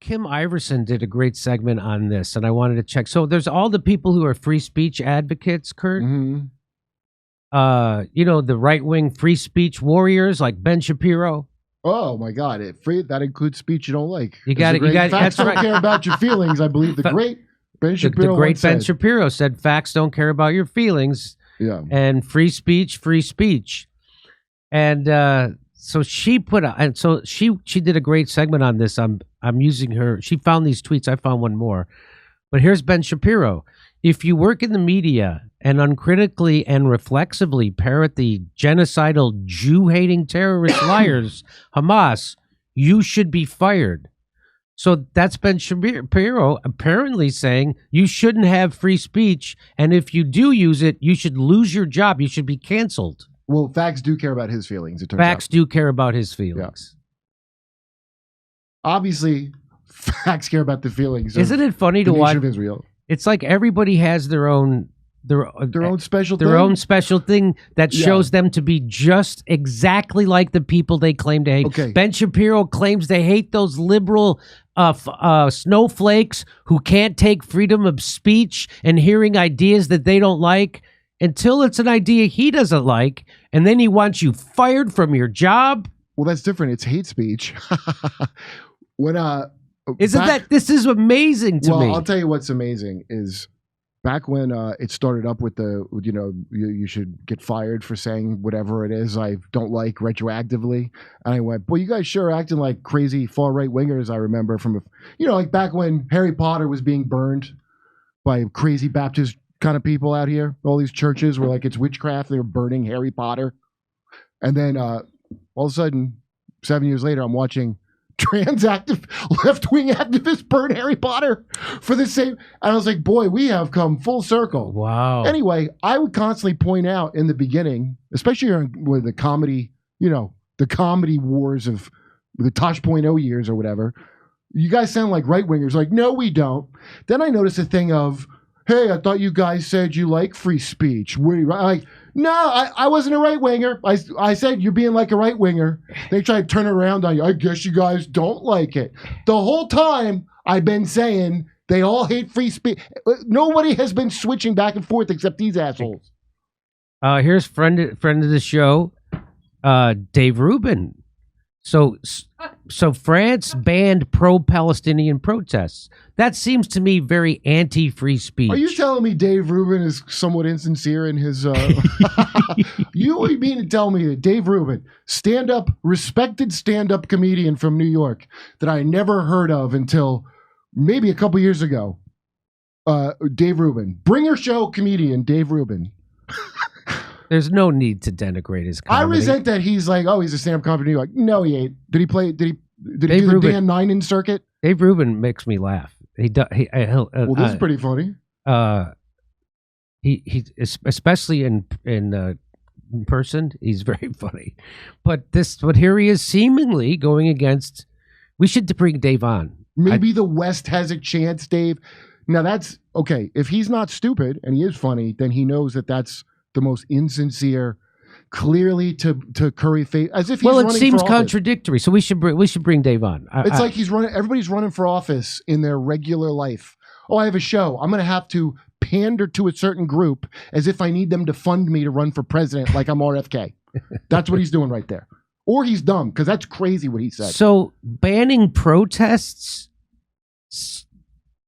Kim Iverson did a great segment on this, and I wanted to check. So there's all the people who are free speech advocates, Kurt. Mm-hmm. The right-wing free speech warriors like Ben Shapiro. Oh my God! That includes speech you don't like. You got it. You got it. Facts That's don't care about your feelings. I believe the great Ben Shapiro. The great Ben Shapiro said, "Facts don't care about your feelings." Yeah. And free speech, free speech. And so she she did a great segment on this. I'm using her. She found these tweets. I found one more. But here's Ben Shapiro. If you work in the media and uncritically and reflexively parrot the genocidal Jew-hating terrorist liars, Hamas, you should be fired. So that's Ben Shapiro apparently saying you shouldn't have free speech, and if you do use it, you should lose your job. You should be canceled. Well, facts do care about his feelings. It turns Facts out. do care about his feelings. Yeah. Obviously, facts care about the feelings. Isn't it funny to watch? Of Israel. It's like everybody has their own special thing that shows them to be just exactly like the people they claim to hate. Okay. Ben Shapiro claims they hate those liberal snowflakes who can't take freedom of speech and hearing ideas that they don't like until it's an idea he doesn't like, and then he wants you fired from your job. Well, that's different. It's hate speech. This is amazing to me. Well, I'll tell you what's amazing is back when it started up with you should get fired for saying whatever it is I don't like retroactively. And I went, boy, you guys sure are acting like crazy far right wingers. I remember from, like back when Harry Potter was being burned by crazy Baptist kind of people out here. All these churches were like, it's witchcraft. They were burning Harry Potter. And then all of a sudden, 7 years later, I'm watching trans-active left-wing activists burn Harry Potter for the same. And I was like, boy, we have come full circle. Wow. Anyway, I would constantly point out in the beginning, especially with the comedy, the comedy wars of the Tosh.0 years or whatever, you guys sound like right-wingers. Like, no, we don't. Then I noticed a thing of, hey, I thought you guys said you like free speech. Like, no, I wasn't a right-winger. I said you're being like a right-winger. They try to turn it around on you. I guess you guys don't like it. The whole time I've been saying they all hate free speech. Nobody has been switching back and forth except these assholes. Here's friend of the show, Dave Rubin. So France banned pro-Palestinian protests. That seems to me very anti-free speech. Are you telling me Dave Rubin is somewhat insincere in his... You mean to tell me that Dave Rubin, respected stand-up comedian from New York that I never heard of until maybe a couple years ago, Dave Rubin, Bringer Show comedian Dave Rubin. There's no need to denigrate his comedy. I resent that he's like, oh, he's a stand-up comedy. Like, no, he ain't. Did he do the Dan Ninen circuit? Dave Rubin makes me laugh. Well, this is pretty funny. He especially in person, he's very funny. But here he is seemingly going against. We should bring Dave on. Maybe the West has a chance, Dave. Now that's okay. If he's not stupid and he is funny, then he knows that that's the most insincere, clearly to curry favor, as if he's running for office. Well, it seems contradictory. So we should bring Dave on. It's like he's running. Everybody's running for office in their regular life. Oh, I have a show. I'm going to have to pander to a certain group as if I need them to fund me to run for president, like I'm RFK. That's what he's doing right there. Or he's dumb, because that's crazy what he said. So banning protests,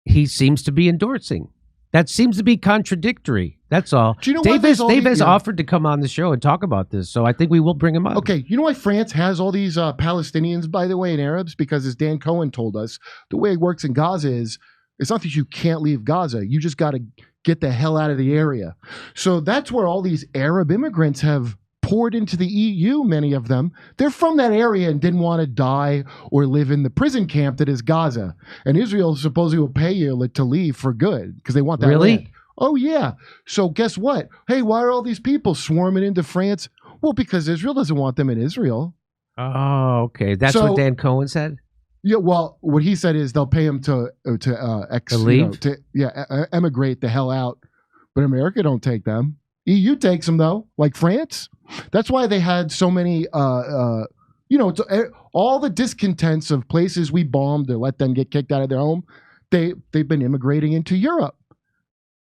he seems to be endorsing. That seems to be contradictory. That's all. Do you know Dave has offered to come on the show and talk about this, so I think we will bring him on. Okay, you know why France has all these Palestinians, by the way, and Arabs? Because as Dan Cohen told us, the way it works in Gaza is, it's not that you can't leave Gaza. You just got to get the hell out of the area. So that's where all these Arab immigrants have poured into the EU, many of them. They're from that area and didn't want to die or live in the prison camp that is Gaza. And Israel supposedly will pay you to leave for good because they want that land. Oh, yeah. So guess what? Hey, why are all these people swarming into France? Well, because Israel doesn't want them in Israel. Oh, okay. That's what Dan Cohen said? Yeah, well, what he said is they'll pay him to leave? Emigrate the hell out. But America don't take them. EU takes them, though, like France. That's why they had so many, all the discontents of places we bombed to let them get kicked out of their home, they've been immigrating into Europe.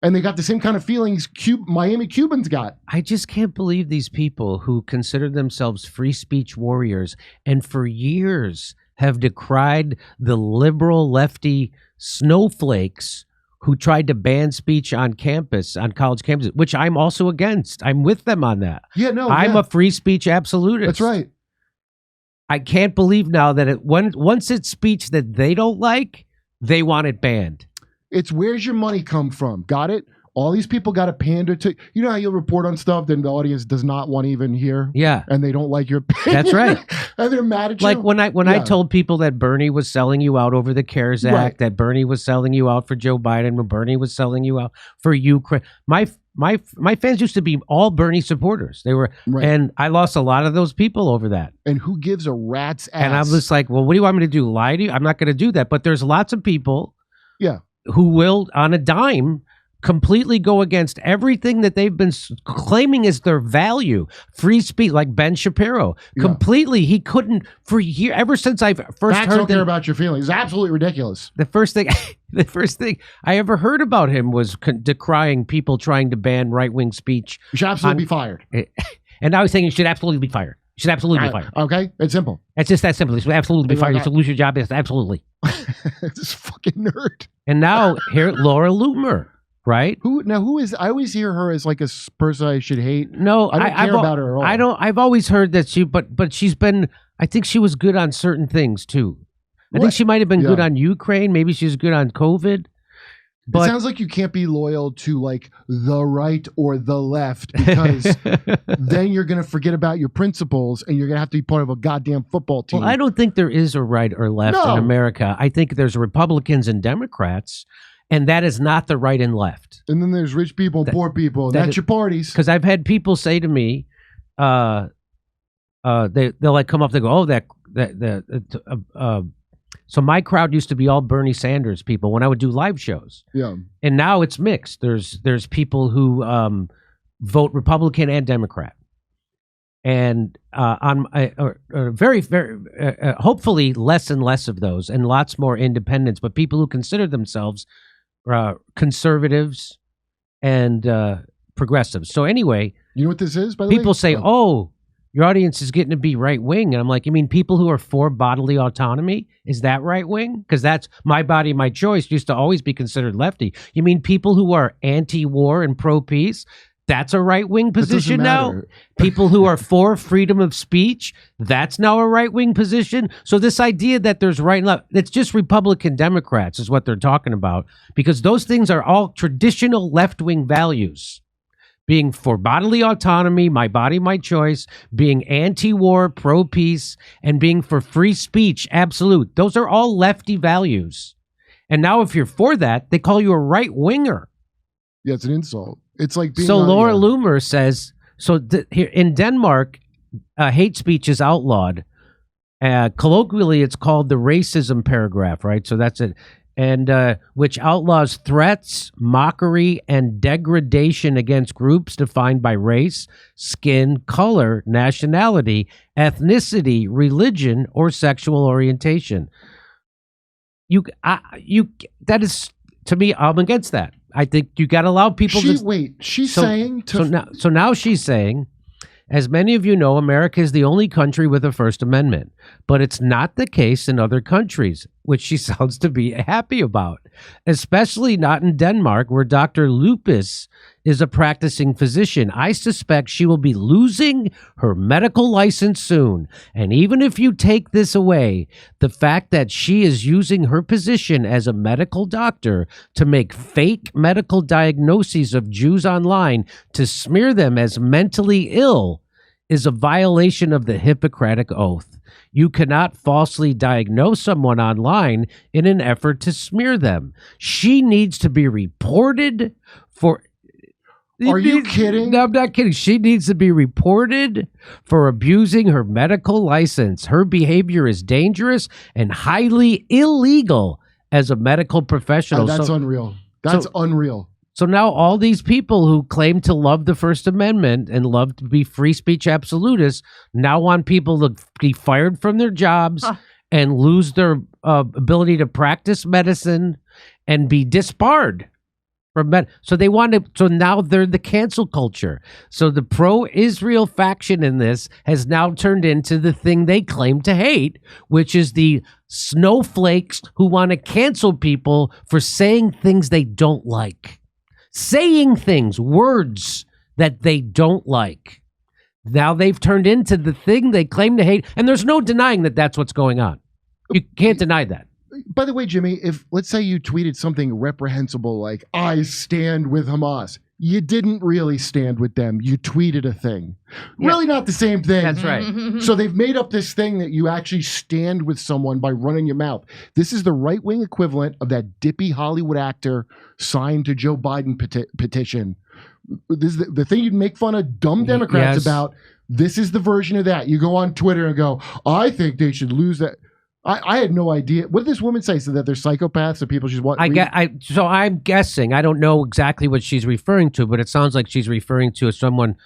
And they got the same kind of feelings Miami Cubans got. I just can't believe these people who consider themselves free speech warriors and for years have decried the liberal lefty snowflakes who tried to ban speech on campus, on college campuses, which I'm also against. I'm with them on that. Yeah, no, I'm a free speech absolutist. That's right. I can't believe now that once it's speech that they don't like, they want it banned. It's where's your money come from? Got it? All these people got to pander to. You know how you'll report on stuff that the audience does not want to even hear? Yeah. And they don't like your opinion? That's right. And they're mad at you? Like when I told people that Bernie was selling you out over the CARES Act, that Bernie was selling you out for Joe Biden, when Bernie was selling you out for Ukraine. My fans used to be all Bernie supporters. They were, and I lost a lot of those people over that. And who gives a rat's ass? And I'm just like, well, what do you want me to do? Lie to you? I'm not going to do that. But there's lots of people who will, on a dime, completely go against everything that they've been claiming is their value. Free speech, like Ben Shapiro. Completely, he couldn't, for years, ever since I've first heard... don't care about your feelings. It's absolutely ridiculous. The first thing I ever heard about him was decrying people trying to ban right-wing speech. You should absolutely be fired. And now he's saying you should absolutely be fired. You should absolutely be fired. Okay? It's simple. It's just that simple. You should absolutely be fired. You should lose your job. It's absolutely. This fucking nerd. And now, here, Laura Loomer, right? Who is... I always hear her as like a person I should hate. No, I don't care about her at all. I've always heard that but she's been... I think she was good on certain things, too. I think she might have been good on Ukraine. Maybe she's good on COVID. But it sounds like you can't be loyal to like the right or the left because then you're going to forget about your principles and you're going to have to be part of a goddamn football team. Well, I don't think there is a right or left in America. I think there's Republicans and Democrats, and that is not the right and left. And then there's rich people and poor people. That's your parties. Because I've had people say to me, they'll like come up, they go, so my crowd used to be all Bernie Sanders people when I would do live shows. Yeah. And now it's mixed. There's people who vote Republican and Democrat. And hopefully less and less of those and lots more independents, but people who consider themselves conservatives and progressives. So anyway, you know what this is, by the way? People say, your audience is getting to be right wing. And I'm like, you mean people who are for bodily autonomy? Is that right wing? Because that's my body, my choice used to always be considered lefty. You mean people who are anti-war and pro-peace? That's a right wing position now? People who are for freedom of speech? That's now a right wing position? So this idea that there's right and left, it's just Republican Democrats is what they're talking about, because those things are all traditional left wing values. Being for bodily autonomy, my body, my choice, being anti-war, pro-peace, and being for free speech, absolute. Those are all lefty values. And now if you're for that, they call you a right-winger. Yeah, it's an insult. It's like being... So Laura Loomer says, here in Denmark, hate speech is outlawed. Colloquially, it's called the racism paragraph, right? So that's it. And which outlaws threats, mockery, and degradation against groups defined by race, skin, color, nationality, ethnicity, religion, or sexual orientation. That is, to me, I'm against that. I think you got to allow people So now she's saying, as many of you know, America is the only country with a First Amendment, but it's not the case in other countries, which she sounds to be happy about, especially not in Denmark, where Dr. Lupus is a practicing physician. I suspect she will be losing her medical license soon. And even if you take this away, the fact that she is using her position as a medical doctor to make fake medical diagnoses of Jews online to smear them as mentally ill is a violation of the Hippocratic Oath. You cannot falsely diagnose someone online in an effort to smear them. She needs to be reported for... Are you kidding? No, I'm not kidding. She needs to be reported for abusing her medical license. Her behavior is dangerous and highly illegal as a medical professional. That's unreal. That's unreal. So now all these people who claim to love the First Amendment and love to be free speech absolutists now want people to be fired from their jobs and lose their ability to practice medicine and be disbarred from so they want to. So now they're the cancel culture. So the pro-Israel faction in this has now turned into the thing they claim to hate, which is the snowflakes who want to cancel people for saying things they don't like. Saying things, words that they don't like. Now they've turned into the thing they claim to hate, and there's no denying that that's what's going on. You can't deny that. By the way, Jimmy, if let's say you tweeted something reprehensible like, I stand with Hamas, you didn't really stand with them. You tweeted a thing. Yeah. Really not the same thing. That's right. So they've made up this thing that you actually stand with someone by running your mouth. This is the right-wing equivalent of that dippy Hollywood actor signed to Joe Biden petition. This is the thing you'd make fun of dumb Democrats about. This is the version of that. You go on Twitter and go, I think they should lose that. I had no idea. What did this woman say? So that they're psychopaths and people just want. So I'm guessing. I don't know exactly what she's referring to, but it sounds like she's referring to someone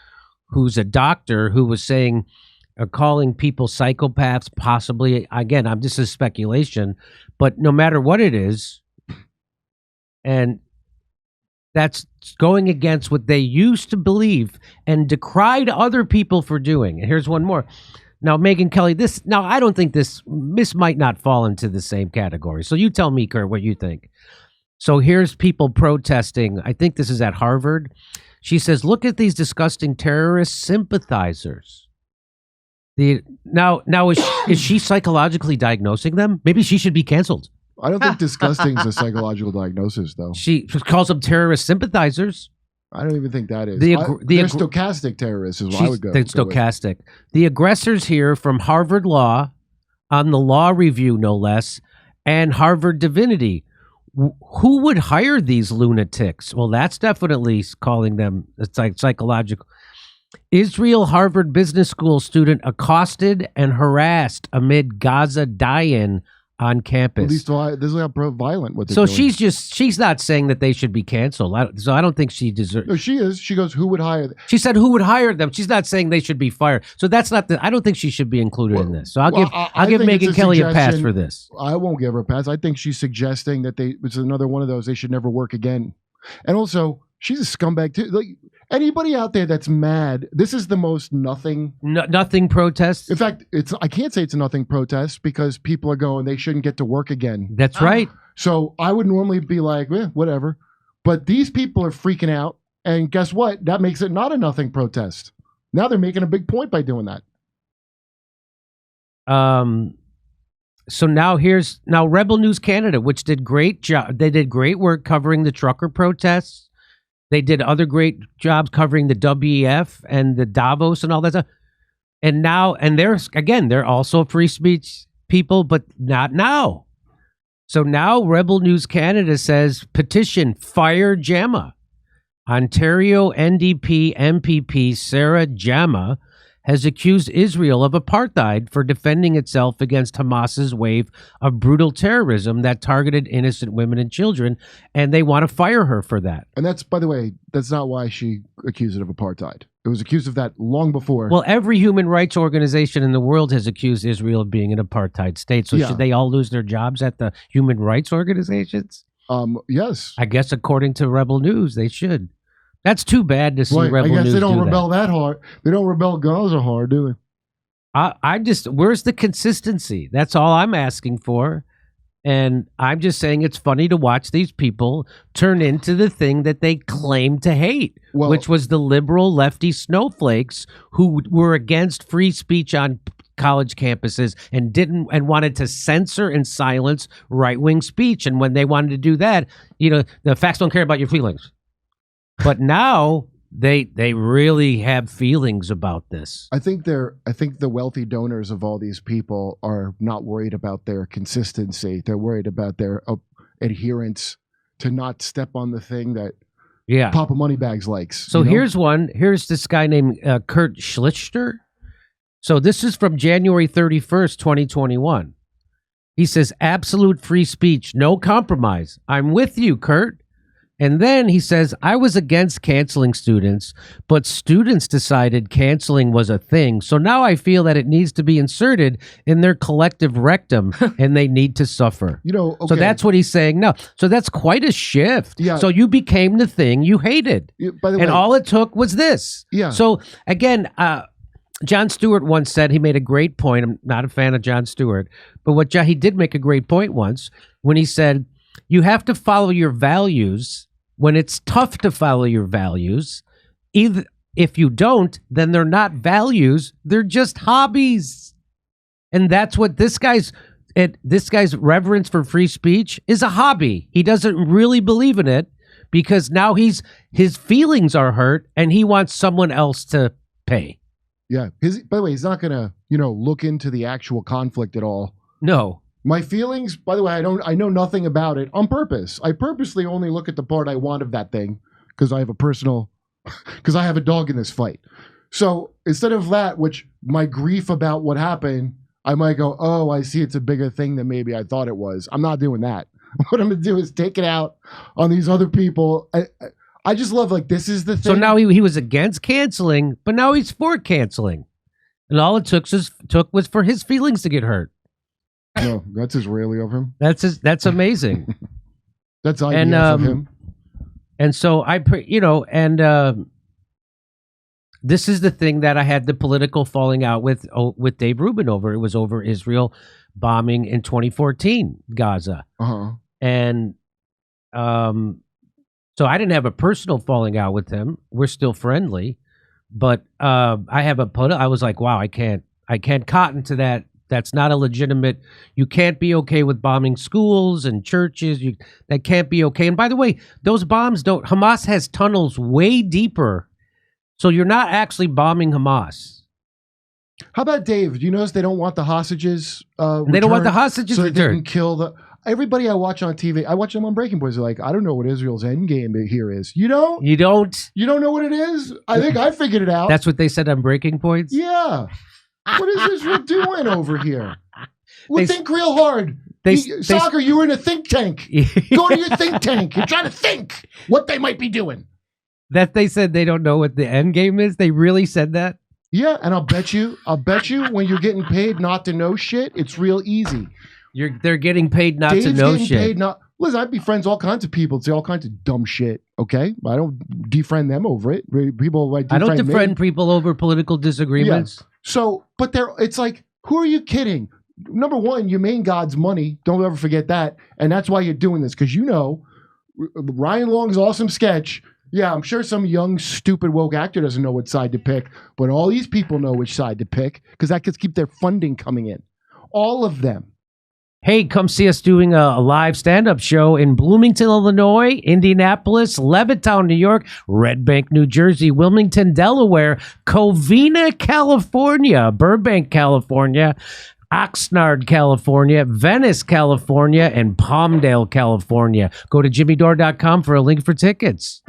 who's a doctor who was saying, calling people psychopaths. Possibly, again, this is speculation, but no matter what it is, and that's going against what they used to believe and decried other people for doing. And here's one more. Now, Megyn Kelly, I don't think this might not fall into the same category. So you tell me, Kurt, what you think. So here's people protesting. I think this is at Harvard. She says, look at these disgusting terrorist sympathizers. Now is she psychologically diagnosing them? Maybe she should be canceled. I don't think disgusting is a psychological diagnosis, though. She calls them terrorist sympathizers. I don't even think that is. They're stochastic terrorists is what I would go. They're stochastic. The aggressors here from Harvard Law, on the law review no less, and Harvard Divinity. Who would hire these lunatics? Well, that's definitely calling them psychological. Israel Harvard Business School student accosted and harassed amid Gaza die-in on campus. Well, this is how violent what they're doing. So she's not saying that they should be canceled. So I don't think she deserves. No, she is. She goes, who would hire them? She said who would hire them. She's not saying they should be fired. So that's not I don't think she should be included in this. So I'll give Megyn Kelly a pass for this. I won't give her a pass. I think she's suggesting that it's another one of those they should never work again. And also, she's a scumbag too. Like anybody out there that's mad, this is the most nothing protest. In fact, I can't say it's a nothing protest because people are going, they shouldn't get to work again. That's right. So I would normally be like, whatever. But these people are freaking out. And guess what? That makes it not a nothing protest. Now they're making a big point by doing that. So now Rebel News Canada, which did great job. They did great work covering the trucker protests. They did other great jobs covering the WEF and the Davos and all that stuff. And they're also free speech people, but not now. So now Rebel News Canada says, petition, fire Jama. Ontario NDP MPP Sarah Jama has accused Israel of apartheid for defending itself against Hamas's wave of brutal terrorism that targeted innocent women and children, and they want to fire her for that. And that's, by the way, that's not why she accused it of apartheid. It was accused of that long before. Well, every human rights organization in the world has accused Israel of being an apartheid state. So should they all lose their jobs at the human rights organizations? Yes. I guess according to Rebel News, they should. That's too bad to see Rebel News do that. I guess they don't rebel that hard. They don't rebel Gaza hard, do they? Where's the consistency? That's all I'm asking for. And I'm just saying it's funny to watch these people turn into the thing that they claim to hate, which was the liberal lefty snowflakes who were against free speech on college campuses and wanted to censor and silence right-wing speech. And when they wanted to do that, the facts don't care about your feelings. But now they really have feelings about this. I think the wealthy donors of all these people are not worried about their consistency. They're worried about their adherence to not step on the thing that Papa Moneybags likes. So here's this guy named Kurt Schlichter. So this is from January 31st, 2021. He says, absolute free speech, no compromise. I'm with you, Kurt. And then he says, I was against canceling students, but students decided canceling was a thing. So now I feel that it needs to be inserted in their collective rectum and they need to suffer. You know, okay. So that's what he's saying now. So that's quite a shift. Yeah. So you became the thing you hated. By the way, and all it took was this. Yeah. So again, Jon Stewart once said, he made a great point. I'm not a fan of Jon Stewart, but he did make a great point once when he said, you have to follow your values when it's tough to follow your values. Either if you don't, then they're not values, they're just hobbies. And that's what this guy's reverence for free speech is, a hobby. He doesn't really believe in it because now his feelings are hurt and he wants someone else to pay. Yeah. By the way, he's not going to, look into the actual conflict at all. No. My feelings, by the way, I know nothing about it on purpose. I purposely only look at the part I want of that thing because I have a dog in this fight. So instead of that, which my grief about what happened, I might go, oh, I see it's a bigger thing than maybe I thought it was. I'm not doing that. What I'm going to do is take it out on these other people. I just love, this is the thing. So now he was against canceling, but now he's for canceling. And all it took was for his feelings to get hurt. No, that's Israeli of him. That's amazing. That's IDF of him. And so this is the thing that I had the political falling out with Dave Rubin over. It was over Israel bombing in 2014 Gaza. Uh-huh. And so I didn't have a personal falling out with him. We're still friendly, but I was like, wow, I can't cotton to that. That's not a legitimate. You can't be okay with bombing schools and churches. That can't be okay. And by the way, those bombs Hamas has tunnels way deeper. So you're not actually bombing Hamas. How about Dave? Do you notice they don't want the hostages returned? They don't want the hostages so returned. They can kill everybody I watch on TV. I watch them on Breaking Boys. They're like, I don't know what Israel's end game here is. You don't? You don't? You don't know what it is? I think I figured it out. That's what they said on Breaking Points? Yeah. What is Israel doing over here? Think real hard. Soccer, you were in a think tank. Go to your think tank. You're trying to think what they might be doing. That they said they don't know what the end game is? They really said that? Yeah, and I'll bet you when you're getting paid not to know shit, it's real easy. They're getting paid not Dave's to know getting shit. Paid not, listen, I befriends all kinds of people. Say all kinds of dumb shit. Okay, I don't defriend them over it. People like I don't defriend people over political disagreements. Yeah. So, but it's like, who are you kidding? Number one, you made God's money. Don't ever forget that, and that's why you're doing this because Ryan Long's awesome sketch. Yeah, I'm sure some young, stupid, woke actor doesn't know what side to pick, but all these people know which side to pick because that could keep their funding coming in. All of them. Hey, come see us doing a live stand-up show in Bloomington, Illinois, Indianapolis, Levittown, New York, Red Bank, New Jersey, Wilmington, Delaware, Covina, California, Burbank, California, Oxnard, California, Venice, California, and Palmdale, California. Go to jimmydore.com for a link for tickets.